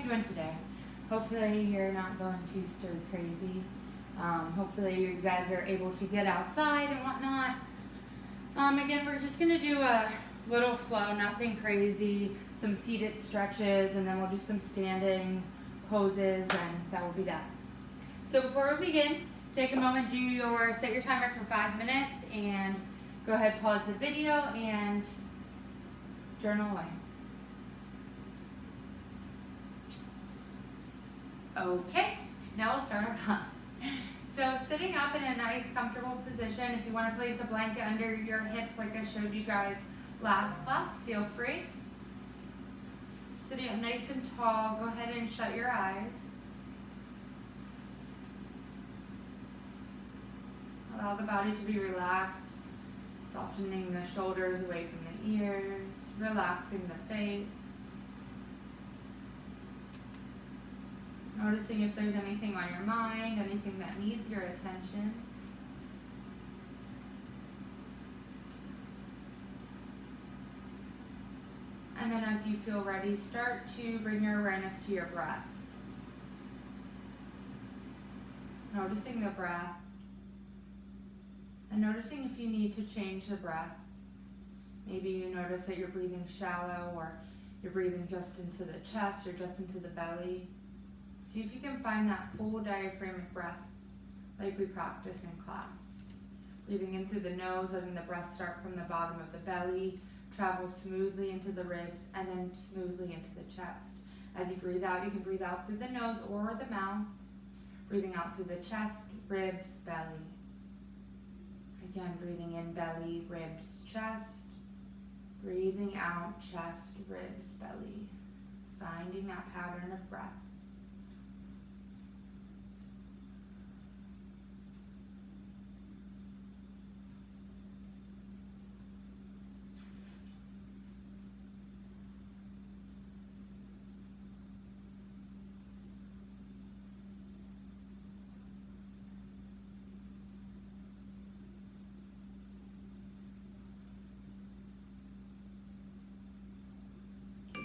doing today? Hopefully you're not going too stir crazy. Hopefully you guys are able to get outside and whatnot. Again, we're just gonna do a little flow, nothing crazy, some seated stretches, and then we'll do some standing poses, and that will be that. So before we begin, take a moment, set your timer for 5 minutes, and go ahead, pause the video, and journal away. Okay, now we'll start our class. So sitting up in a nice comfortable position, if you want to place a blanket under your hips like I showed you guys last class, feel free. Sitting up nice and tall, go ahead and shut your eyes. Allow the body to be relaxed, softening the shoulders away from the ears, relaxing the face. Noticing if there's anything on your mind, anything that needs your attention. And then as you feel ready, start to bring your awareness to your breath. Noticing the breath. And noticing if you need to change the breath. Maybe you notice that you're breathing shallow, or you're breathing just into the chest or just into the belly. See if you can find that full diaphragmatic breath like we practice in class. Breathing in through the nose, letting the breath start from the bottom of the belly, travel smoothly into the ribs, and then smoothly into the chest. As you breathe out, you can breathe out through the nose or the mouth. Breathing out through the chest, ribs, belly. Again, breathing in belly, ribs, chest. Breathing out, chest, ribs, belly. Finding that pattern of breath.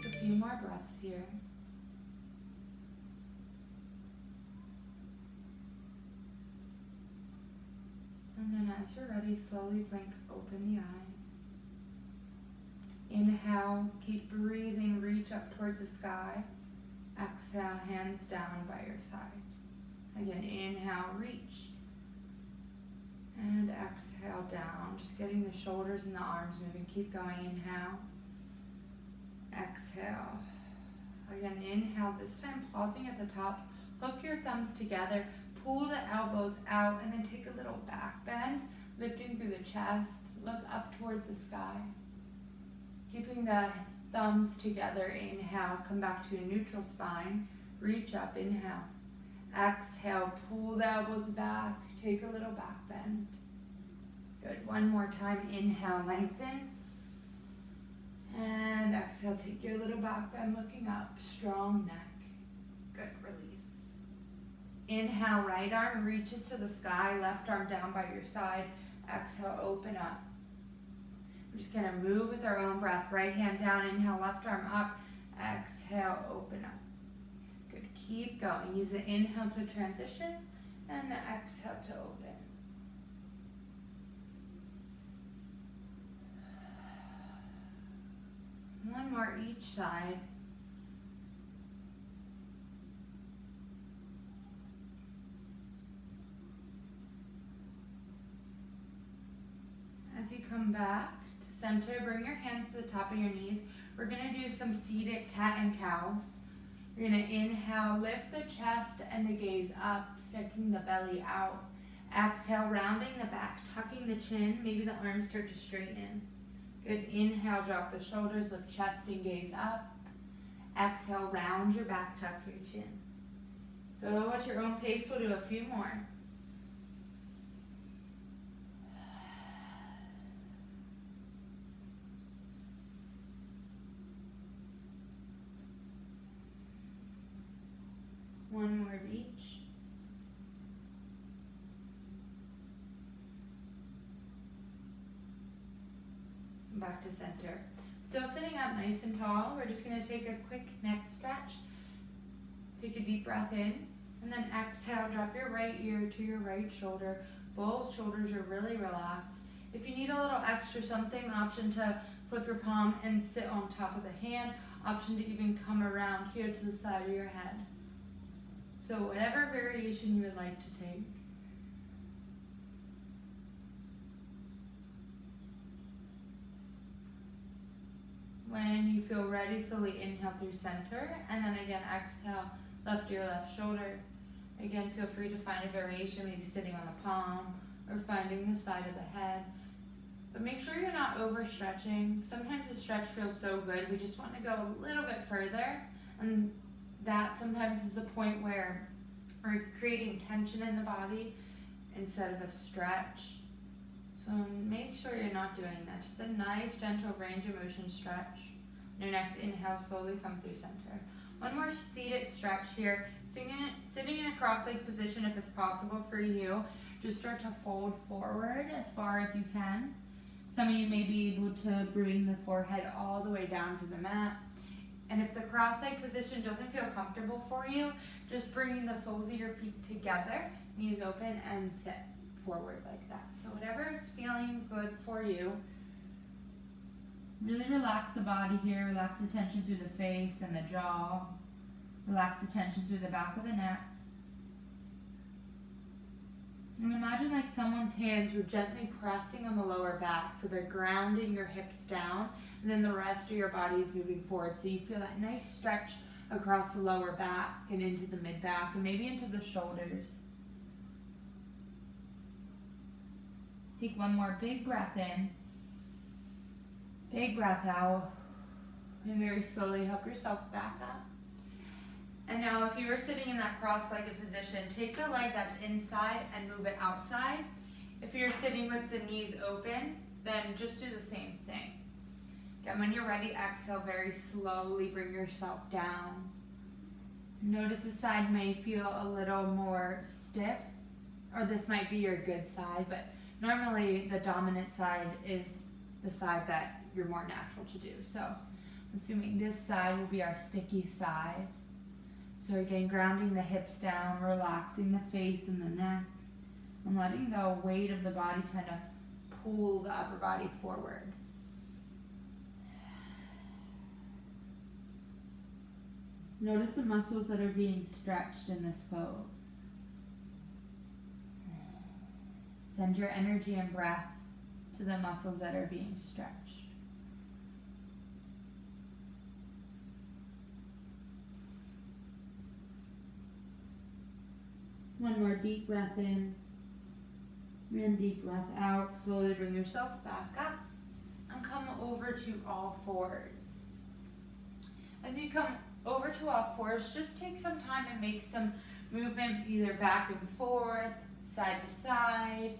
A few more breaths here. And then as you're ready, slowly blink open the eyes. Inhale, keep breathing, reach up towards the sky. Exhale, hands down by your side. Again, inhale, reach. And exhale down, just getting the shoulders and the arms moving. Keep going, inhale. Exhale. Again, inhale, this time pausing at the top. Hook your thumbs together, pull the elbows out, and then take a little back bend, lifting through the chest. Look up towards the sky. Keeping the thumbs together, inhale, come back to a neutral spine. Reach up, inhale. Exhale, pull the elbows back, take a little back bend. Good, one more time, inhale, lengthen. And exhale, take your little back bend, looking up, strong neck. Good, release. Inhale, right arm reaches to the sky, left arm down by your side. Exhale, open up. We're just gonna move with our own breath. Right hand down, inhale, left arm up. Exhale, open up. Good, keep going. Use the inhale to transition and the exhale to open. One more each side. As you come back to center, bring your hands to the top of your knees. We're going to do some seated cat and cows. You're going to inhale, lift the chest and the gaze up, sticking the belly out. Exhale, rounding the back, tucking the chin. Maybe the arms start to straighten. Good, inhale, drop the shoulders, lift chest and gaze up. Exhale, round your back, tuck your chin. Go at your own pace, we'll do a few more. One more of each. Back to center. Still sitting up nice and tall. We're just going to take a quick neck stretch. Take a deep breath in, and then exhale, drop your right ear to your right shoulder. Both shoulders are really relaxed. If you need a little extra something, option to flip your palm and sit on top of the hand, option to even come around here to the side of your head. So whatever variation you would like to take. When you feel ready, slowly inhale through center, and then again exhale, left ear, left shoulder. Again, feel free to find a variation, maybe sitting on the palm or finding the side of the head. But make sure you're not overstretching. Sometimes the stretch feels so good, we just want to go a little bit further, and that sometimes is the point where we're creating tension in the body instead of a stretch. So make sure you're not doing that. Just a nice, gentle range of motion stretch. Your next inhale, slowly come through center. One more seated stretch here. Sitting in a cross-legged position if it's possible for you. Just start to fold forward as far as you can. Some of you may be able to bring the forehead all the way down to the mat. And if the cross-legged position doesn't feel comfortable for you, just bringing the soles of your feet together, knees open, and sit forward like that. So whatever is feeling good for you. Really relax the body here. Relax the tension through the face and the jaw. Relax the tension through the back of the neck. And imagine like someone's hands were gently pressing on the lower back, so they're grounding your hips down, and then the rest of your body is moving forward. So you feel that nice stretch across the lower back and into the mid-back and maybe into the shoulders. Take one more big breath in, big breath out, and very slowly help yourself back up. And now if you were sitting in that cross-legged position, take the leg that's inside and move it outside. If you're sitting with the knees open, then just do the same thing. Again, when you're ready, exhale, very slowly bring yourself down. Notice the side may feel a little more stiff, or this might be your good side, but normally the dominant side is the side that you're more natural to do. So assuming this side will be our sticky side. So again, grounding the hips down, relaxing the face and the neck, and letting the weight of the body kind of pull the upper body forward. Notice the muscles that are being stretched in this pose. Send your energy and breath to the muscles that are being stretched. One more deep breath in, and deep breath out. Slowly bring yourself back up and come over to all fours. As you come over to all fours, just take some time and make some movement, either back and forth, side to side,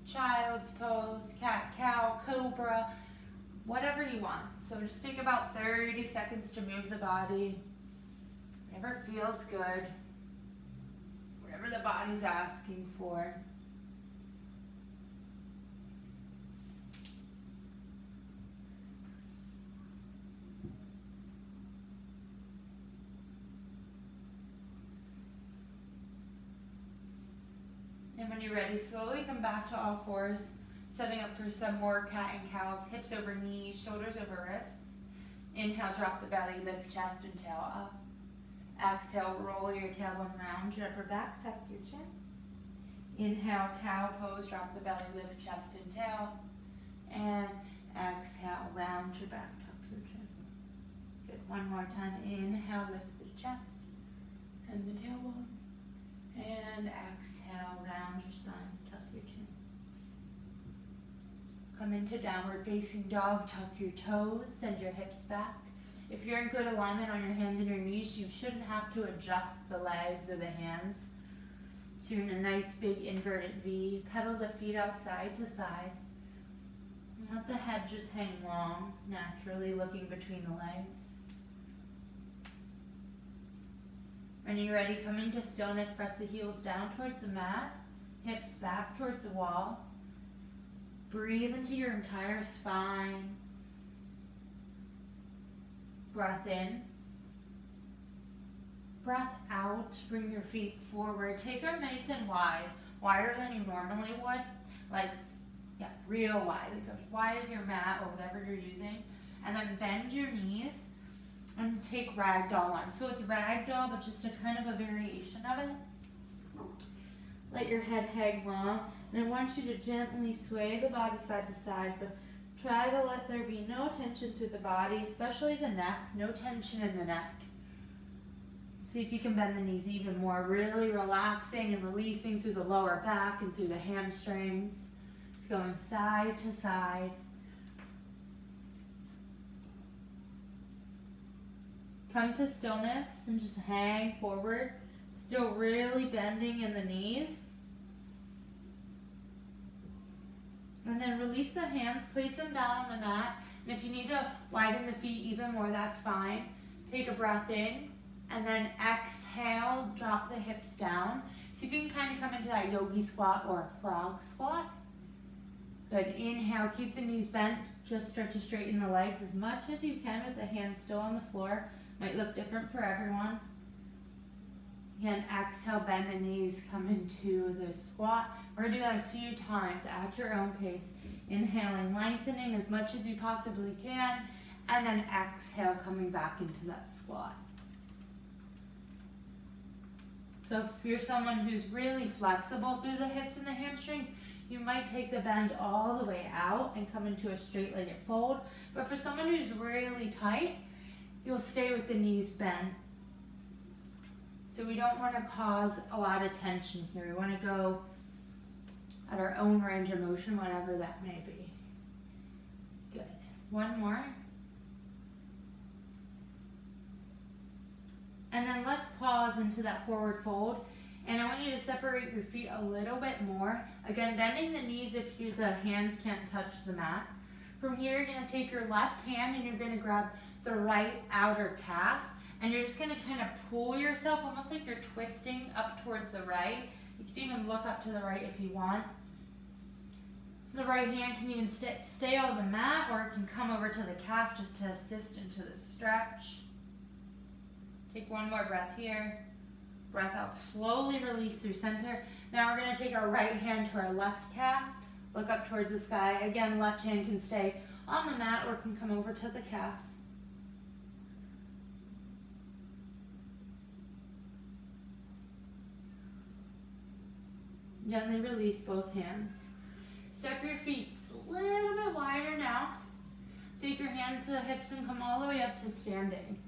child's pose, cat-cow, cobra, whatever you want. So just take about 30 seconds to move the body, whatever feels good. Whatever the body's asking for. And when you're ready, slowly come back to all fours, setting up for some more cat and cows, hips over knees, shoulders over wrists. Inhale, drop the belly, lift chest and tail up. Exhale, roll your tailbone round, your upper back, tuck your chin. Inhale, cow pose, drop the belly, lift chest and tail. And exhale, round your back, tuck your chin. Good, one more time. Inhale, lift the chest and the tailbone. And exhale, round your spine, tuck your chin. Come into downward facing dog, tuck your toes, send your hips back. If you're in good alignment on your hands and your knees, you shouldn't have to adjust the legs or the hands. So you're in a nice big inverted V. Pedal the feet out side to side. And let the head just hang long, naturally looking between the legs. When you're ready, come into stillness, press the heels down towards the mat, hips back towards the wall. Breathe into your entire spine. Breath in. Breath out, bring your feet forward. Take them nice and wide, wider than you normally would. Like, yeah, real wide, like as wide as your mat or whatever you're using. And then bend your knees and take ragdoll arms. So it's ragdoll, but just a kind of a variation of it. Let your head hang long. And I want you to gently sway the body side to side, but try to let there be no tension through the body, especially the neck. No tension in the neck. See if you can bend the knees even more, really relaxing and releasing through the lower back and through the hamstrings. Just going side to side. Come to stillness and just hang forward, still really bending in the knees. And then release the hands, place them down on the mat. And if you need to widen the feet even more, that's fine. Take a breath in. And then exhale, drop the hips down. See if you can kind of come into that yogi squat or a frog squat. Good, inhale, keep the knees bent. Just start to straighten the legs as much as you can with the hands still on the floor. Might look different for everyone. Again, exhale, bend the knees, come into the squat. We're gonna do that a few times at your own pace. Inhaling, lengthening as much as you possibly can. And then exhale, coming back into that squat. So if you're someone who's really flexible through the hips and the hamstrings, you might take the bend all the way out and come into a straight-legged fold. But for someone who's really tight, you'll stay with the knees bent. So we don't want to cause a lot of tension here. We want to go at our own range of motion, whatever that may be. Good. One more. And then let's pause into that forward fold. And I want you to separate your feet a little bit more. Again, bending the knees if the hands can't touch the mat. From here, you're going to take your left hand and you're going to grab the right outer calf. And you're just going to kind of pull yourself, almost like you're twisting up towards the right. You can even look up to the right if you want. The right hand can even stay on the mat, or it can come over to the calf just to assist into the stretch. Take one more breath here. Breath out, slowly release through center. Now we're going to take our right hand to our left calf. Look up towards the sky. Again, left hand can stay on the mat or can come over to the calf. Gently release both hands. Step your feet a little bit wider now. Take your hands to the hips and come all the way up to standing.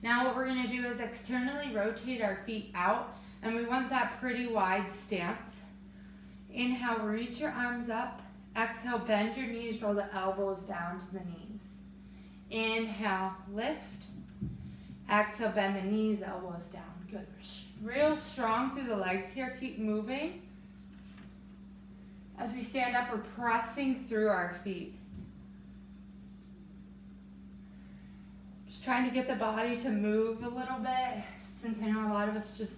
Now what we're going to do is externally rotate our feet out, and we want that pretty wide stance. Inhale, reach your arms up. Exhale, bend your knees, draw the elbows down to the knees. Inhale, lift. Exhale, bend the knees, elbows down. Good. Real strong through the legs here. Keep moving. As we stand up, we're pressing through our feet. Just trying to get the body to move a little bit, since I know a lot of us just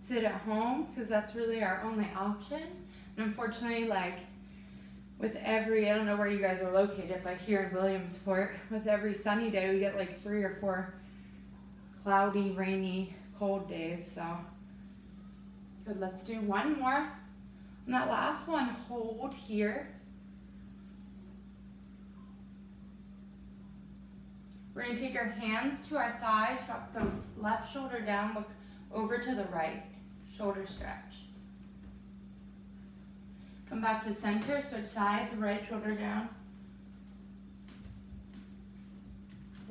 sit at home because that's really our only option. And unfortunately, like with every, I don't know where you guys are located, but here in Williamsport, with every sunny day, we get like 3 or 4 cloudy, rainy, cold days. So good, let's do one more. And that last one, hold here. We're going to take our hands to our thighs, drop the left shoulder down, look over to the right, shoulder stretch. Come back to center, switch sides, right shoulder down.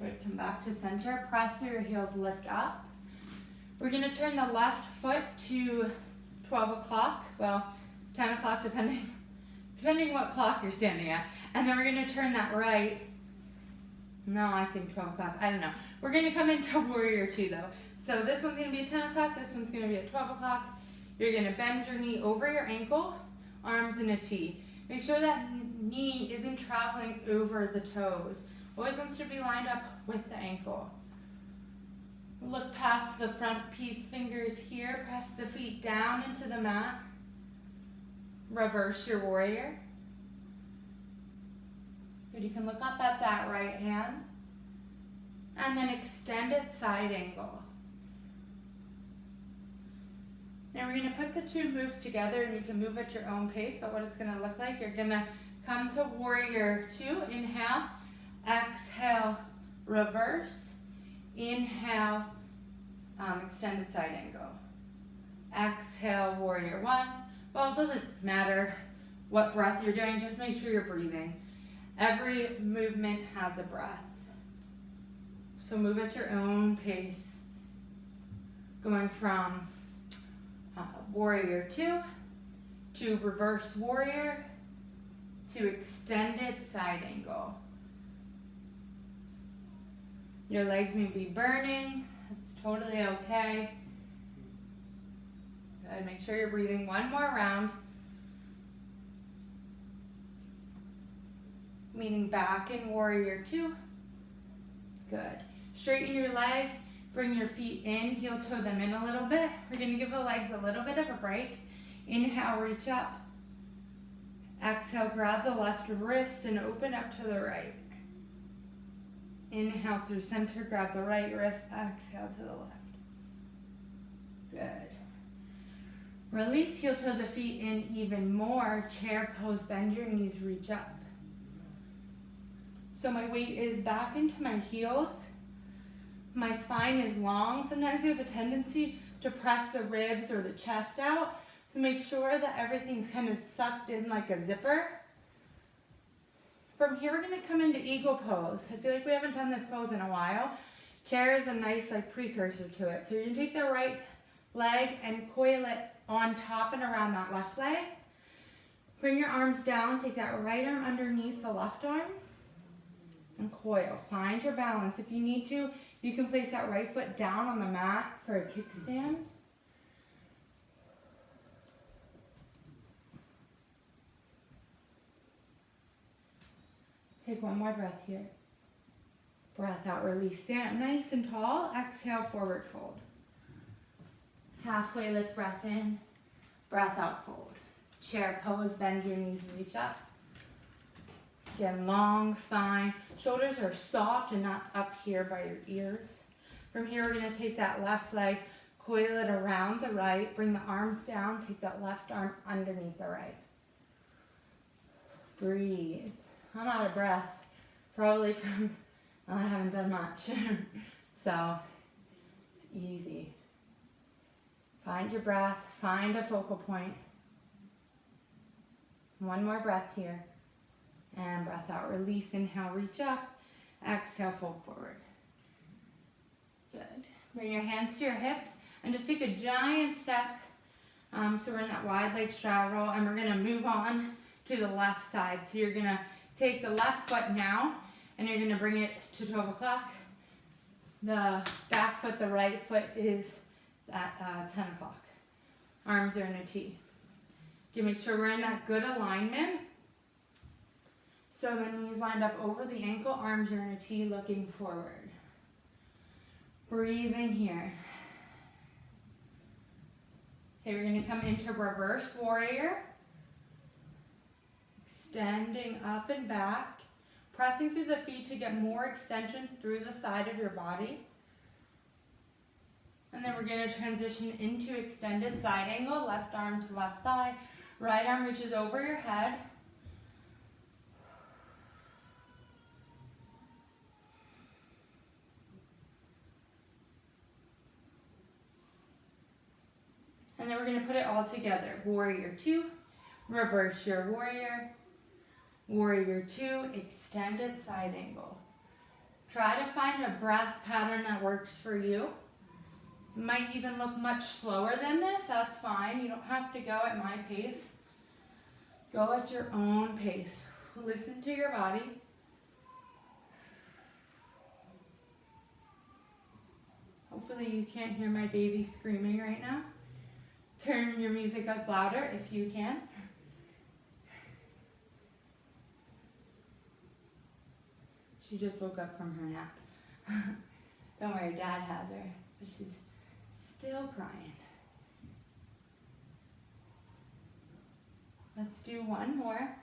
Good, come back to center, press through your heels, lift up. We're going to turn the left foot to 12 o'clock, well, 10 o'clock depending what clock you're standing at. And then we're going to turn that right. No, I think 12 o'clock. I don't know. We're going to come into Warrior 2 though. So this one's going to be at 10 o'clock. This one's going to be at 12 o'clock. You're going to bend your knee over your ankle, arms in a T. Make sure that knee isn't traveling over the toes. Always wants to be lined up with the ankle. Look past the front piece fingers here. Press the feet down into the mat. Reverse your warrior. Good, you can look up at that right hand. And then extend it side angle. we're gonna put the two moves together, and you can move at your own pace, but what it's gonna look like, you're gonna come to warrior two, inhale, exhale, reverse, inhale, extended side angle. Exhale, warrior one. Well, it doesn't matter what breath you're doing, just make sure you're breathing. Every movement has a breath. So move at your own pace. Going from warrior two to reverse warrior to extended side angle. Your legs may be burning, it's totally okay. Good. Make sure you're breathing one more round. Meaning back in warrior two. Good. Straighten your leg, bring your feet in, heel toe them in a little bit. We're gonna give the legs a little bit of a break. Inhale, reach up. Exhale, grab the left wrist and open up to the right. Inhale through center, grab the right wrist, exhale to the left. Good. Release, heel toe the feet in even more. Chair pose, bend your knees, reach up. So my weight is back into my heels. My spine is long. Sometimes you have a tendency to press the ribs or the chest out to make sure that everything's kind of sucked in like a zipper. From here, we're gonna come into eagle pose. I feel like we haven't done this pose in a while. Chair is a nice like precursor to it. So you're gonna take the right leg and coil it on top and around that left leg. Bring your arms down, take that right arm underneath the left arm and coil. Find your balance. If you need to, you can place that right foot down on the mat for a kickstand. Take one more breath here. Breath out, release. Stand up nice and tall. Exhale, forward fold. Halfway lift, breath in. Breath out, fold. Chair pose, bend your knees, reach up. Again, long spine. Shoulders are soft and not up here by your ears. From here, we're gonna take that left leg, coil it around the right, bring the arms down, take that left arm underneath the right. Breathe. I'm out of breath, probably from, well, I haven't done much. So, it's easy. Find your breath, find a focal point. One more breath here. And breath out, release, inhale, reach up. Exhale, fold forward. Good. Bring your hands to your hips and just take a giant step. So we're in that wide leg straddle, and we're gonna move on to the left side. So you're gonna take the left foot now, and you're gonna bring it to 12 o'clock. The back foot, the right foot is at 10 o'clock. Arms are in a T. To make sure we're in that good alignment. So the knees lined up over the ankle, arms are in a T looking forward. Breathing here. Okay, we're gonna come into reverse warrior. Extending up and back. Pressing through the feet to get more extension through the side of your body. And then we're gonna transition into extended side angle, left arm to left thigh. Right arm reaches over your head. And then we're gonna put it all together. Warrior two, reverse your warrior. Warrior two, extended side angle. Try to find a breath pattern that works for you. It might even look much slower than this, that's fine. You don't have to go at my pace. Go at your own pace. Listen to your body. Hopefully you can't hear my baby screaming right now. Turn your music up louder if you can. She just woke up from her nap. Don't worry, Dad has her, but she's still crying. Let's do one more.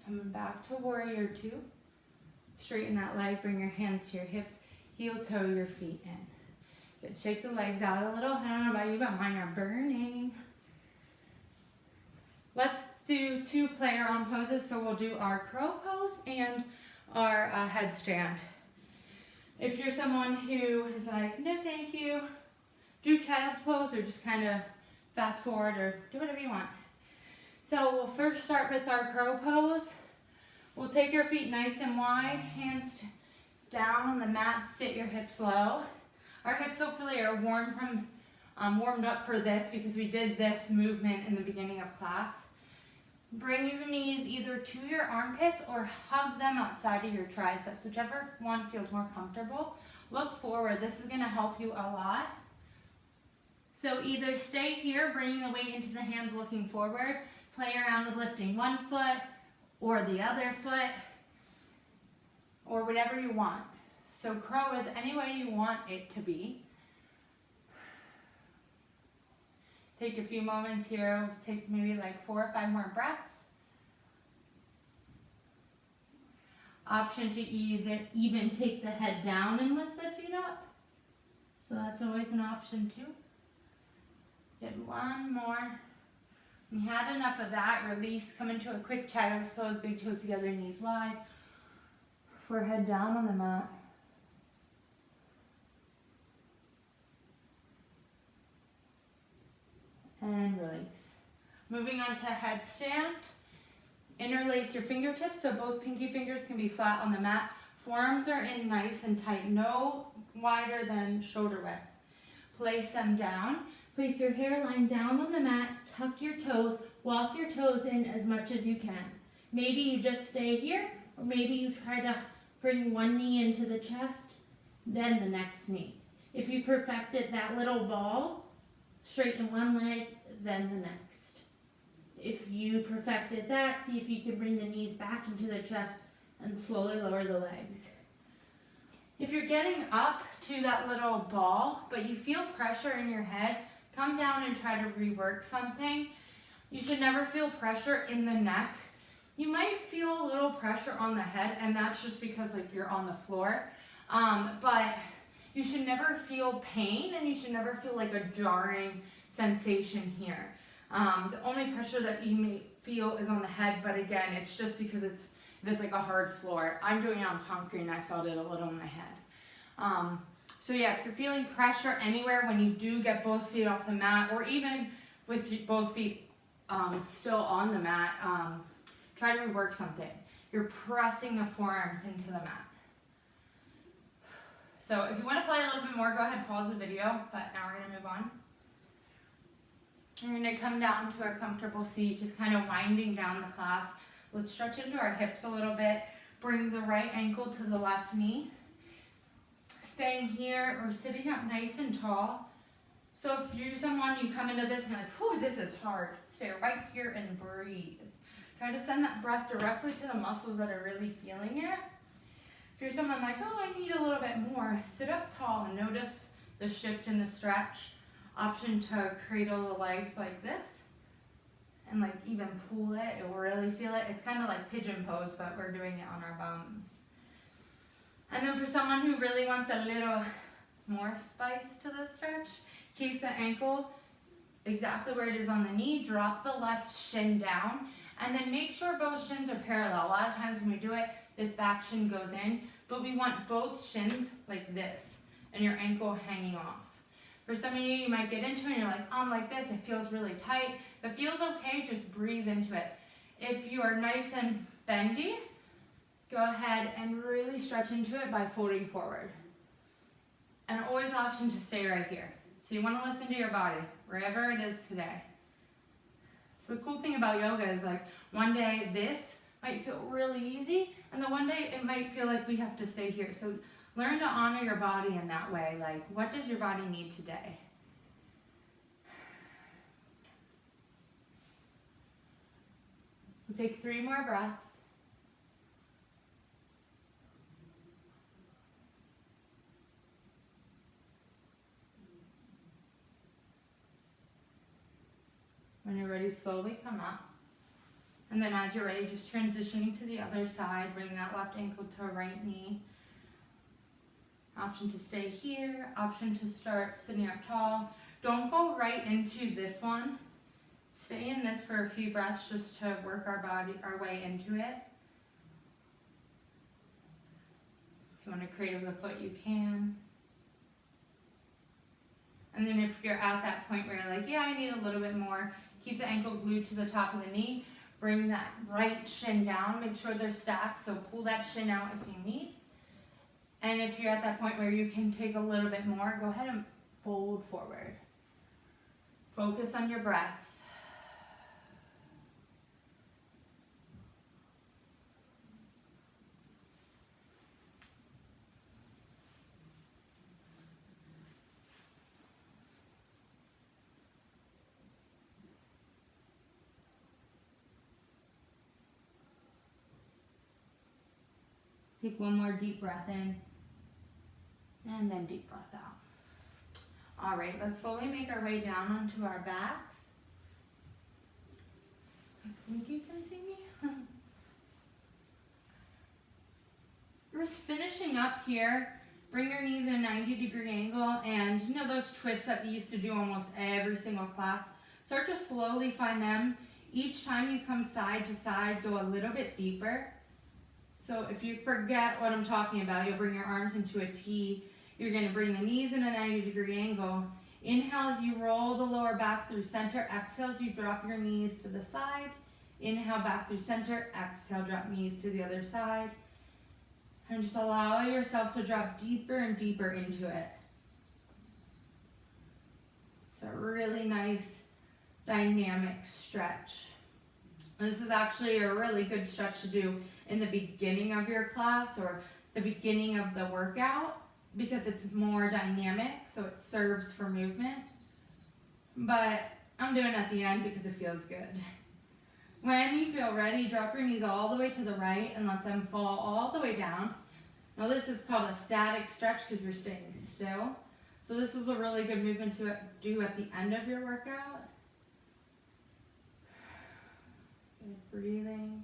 Coming back to warrior two. Straighten that leg, bring your hands to your hips, heel toe your feet in. Good, shake the legs out a little. I don't know about you, but mine are burning. Let's do 2 player arm poses. So we'll do our crow pose and our headstand. If you're someone who is like, no thank you, do child's pose or just kind of fast forward or do whatever you want. So we'll first start with our crow pose. We'll take your feet nice and wide, hands down on the mat, sit your hips low. Our hips hopefully are warmed up for this because we did this movement in the beginning of class. Bring your knees either to your armpits or hug them outside of your triceps, whichever one feels more comfortable. Look forward, this is gonna help you a lot. So either stay here, bringing the weight into the hands looking forward, play around with lifting one foot or the other foot, or whatever you want. So crow is any way you want it to be. Take a few moments here, take maybe like 4 or 5 more breaths. Option to either even take the head down and lift the feet up. So that's always an option too. Good, one more. When you had enough of that, release, come into a quick child's pose, big toes together, knees wide. Forehead down on the mat. And release. Moving on to headstand. Interlace your fingertips so both pinky fingers can be flat on the mat. Forearms are in nice and tight, no wider than shoulder width. Place them down. Place your hairline down on the mat, tuck your toes, walk your toes in as much as you can. Maybe you just stay here, or maybe you try to bring one knee into the chest, then the next knee. If you perfected that little ball, straighten one leg, then the next. If you perfected that, see if you can bring the knees back into the chest and slowly lower the legs. If you're getting up to that little ball, but you feel pressure in your head, come down and try to rework something. You should never feel pressure in the neck. You might feel a little pressure on the head, and that's just because like you're on the floor. But you should never feel pain, and you should never feel like a jarring sensation here. The only pressure that you may feel is on the head, but again, it's just because it's like a hard floor. I'm doing it on concrete, and I felt it a little in my head. So yeah, if you're feeling pressure anywhere when you do get both feet off the mat, or even with both feet still on the mat, try to rework something. You're pressing the forearms into the mat. So if you want to play a little bit more, go ahead, pause the video, but now we're going to move on. We're going to come down to our comfortable seat, just kind of winding down the class. Let's stretch into our hips a little bit. Bring the right ankle to the left knee. Staying here or sitting up nice and tall. So if you're someone, you come into this and you're like, whew, this is hard. Stay right here and breathe. Try to send that breath directly to the muscles that are really feeling it. If you're someone like, oh, I need a little bit more, sit up tall and notice the shift in the stretch. Option to cradle the legs like this and like even pull it. It will really feel it. It's kind of like pigeon pose, but we're doing it on our bums. And then for someone who really wants a little more spice to the stretch, keep the ankle exactly where it is on the knee, drop the left shin down, and then make sure both shins are parallel. A lot of times when we do it, this back shin goes in, but we want both shins like this, and your ankle hanging off. For some of you, you might get into it and you're like, I'm like this, it feels really tight. If it feels okay, just breathe into it. If you are nice and bendy, go ahead and really stretch into it by folding forward. And always option to stay right here. So you want to listen to your body, wherever it is today. So the cool thing about yoga is like one day this might feel really easy, and the one day it might feel like we have to stay here. So learn to honor your body in that way. Like, what does your body need today? We'll take 3 more breaths. When you're ready, slowly come up. And then as you're ready, just transitioning to the other side, bring that left ankle to right knee. Option to stay here, option to start sitting up tall. Don't go right into this one. Stay in this for a few breaths just to work our way into it. If you want to cradle the foot, you can. And then if you're at that point where you're like, yeah, I need a little bit more, keep the ankle glued to the top of the knee. Bring that right shin down. Make sure they're stacked, so pull that shin out if you need. And if you're at that point where you can take a little bit more, go ahead and fold forward. Focus on your breath. Take one more deep breath in, and then deep breath out. All right, let's slowly make our way down onto our backs. I think you can see me. We're just finishing up here. Bring your knees in a 90-degree angle, and you know those twists that we used to do almost every single class? Start to slowly find them. Each time you come side to side, go a little bit deeper. So if you forget what I'm talking about, you'll bring your arms into a T. You're going to bring the knees in a 90-degree angle. Inhale as you roll the lower back through center. Exhale as you drop your knees to the side. Inhale back through center. Exhale, drop knees to the other side. And just allow yourself to drop deeper and deeper into it. It's a really nice dynamic stretch. This is actually a really good stretch to do in the beginning of your class or the beginning of the workout because it's more dynamic, so it serves for movement. But I'm doing it at the end because it feels good. When you feel ready, drop your knees all the way to the right and let them fall all the way down. Now this is called a static stretch because you're staying still. So this is a really good movement to do at the end of your workout. Good breathing.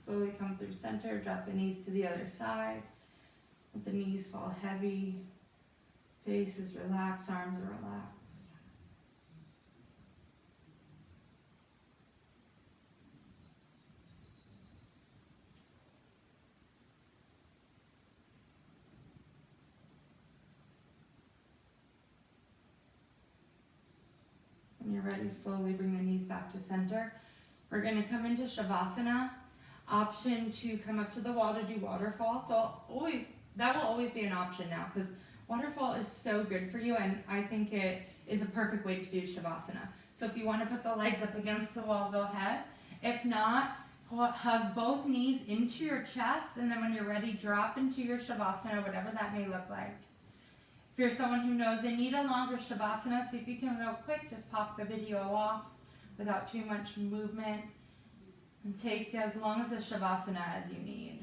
Slowly come through center, drop the knees to the other side. Let the knees fall heavy. Face is relaxed, arms are relaxed. When you're ready, slowly bring the knees back to center. We're going to come into Shavasana. Option to come up to the wall to do waterfall. So that will always be an option now because waterfall is so good for you, and I think it is a perfect way to do Shavasana. So if you want to put the legs up against the wall, go ahead. If not, hug both knees into your chest, and then when you're ready, drop into your Shavasana, whatever that may look like. If you're someone who knows they need a longer Shavasana, see if you can real quick just pop the video off without too much movement. And take as long as the Shavasana as you need.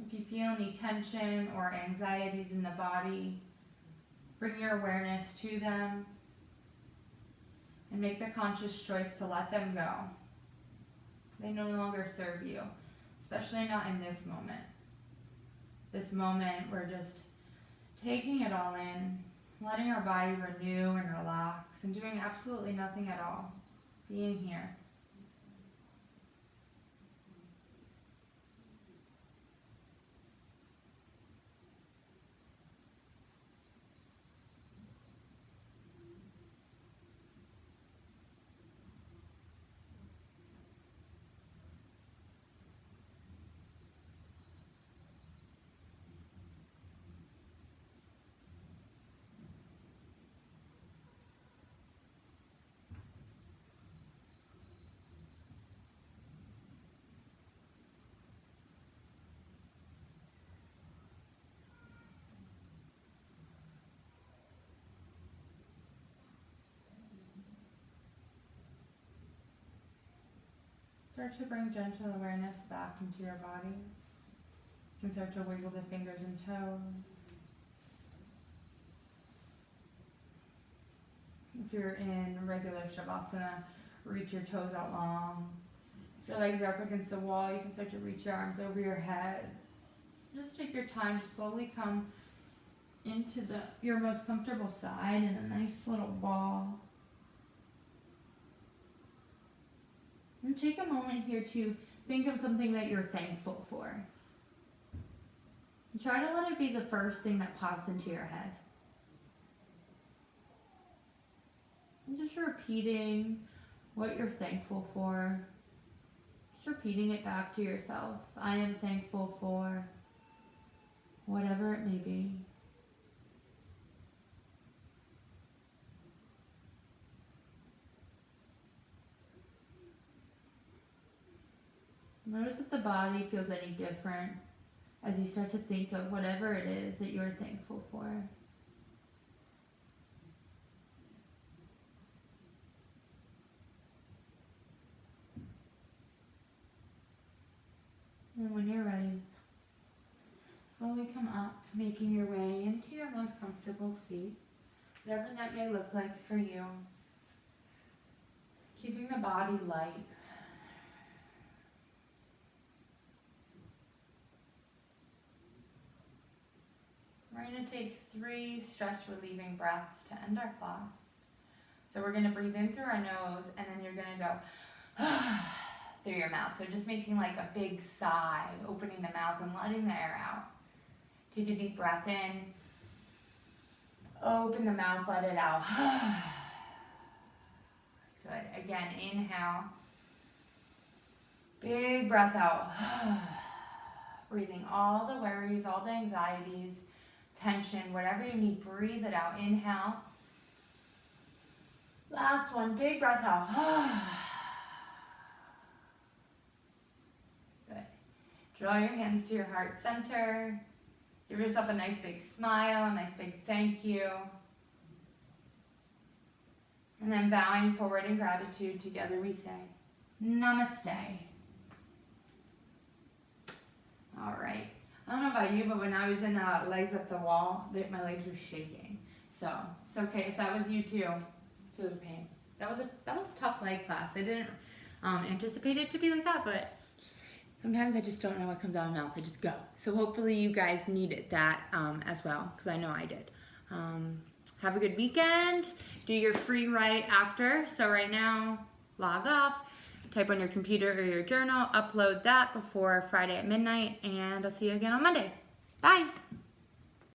If you feel any tension or anxieties in the body, bring your awareness to them and make the conscious choice to let them go. They no longer serve you, especially not in this moment. This moment, we're just taking it all in, letting our body renew and relax, and doing absolutely nothing at all. Being here. start to bring gentle awareness back into your body. You can start to wiggle the fingers and toes. If you're in regular Shavasana, reach your toes out long. If your legs are up against the wall, you can start to reach your arms over your head. Just take your time to slowly come into your most comfortable side in a nice little ball. And take a moment here to think of something that you're thankful for. And try to let it be the first thing that pops into your head. And just repeating what you're thankful for. Just repeating it back to yourself. I am thankful for whatever it may be. Notice if the body feels any different as you start to think of whatever it is that you're thankful for. And when you're ready, slowly come up, making your way into your most comfortable seat, whatever that may look like for you. Keeping the body light. We're going to take 3 stress-relieving breaths to end our class. So we're going to breathe in through our nose, and then you're going to go through your mouth. So just making like a big sigh, opening the mouth and letting the air out. Take a deep breath in. Open the mouth, let it out. Good. Again, inhale. Big breath out. Breathing all the worries, all the anxieties, tension, whatever you need, breathe it out. Inhale. Last one, big breath out. Good. Draw your hands to your heart center. Give yourself a nice big smile, a nice big thank you. And then bowing forward in gratitude, together we say, Namaste. All right. I don't know about you, but when I was in legs up the wall, my legs were shaking. So it's okay if that was you too. Feel the pain. That was a tough leg class. I didn't anticipate it to be like that, but sometimes I just don't know what comes out of my mouth. I just go. So hopefully you guys needed that as well, because I know I did. Have a good weekend. Do your free write after. So right now, log off. Type on your computer or your journal, upload that before Friday at midnight, and I'll see you again on Monday. Bye.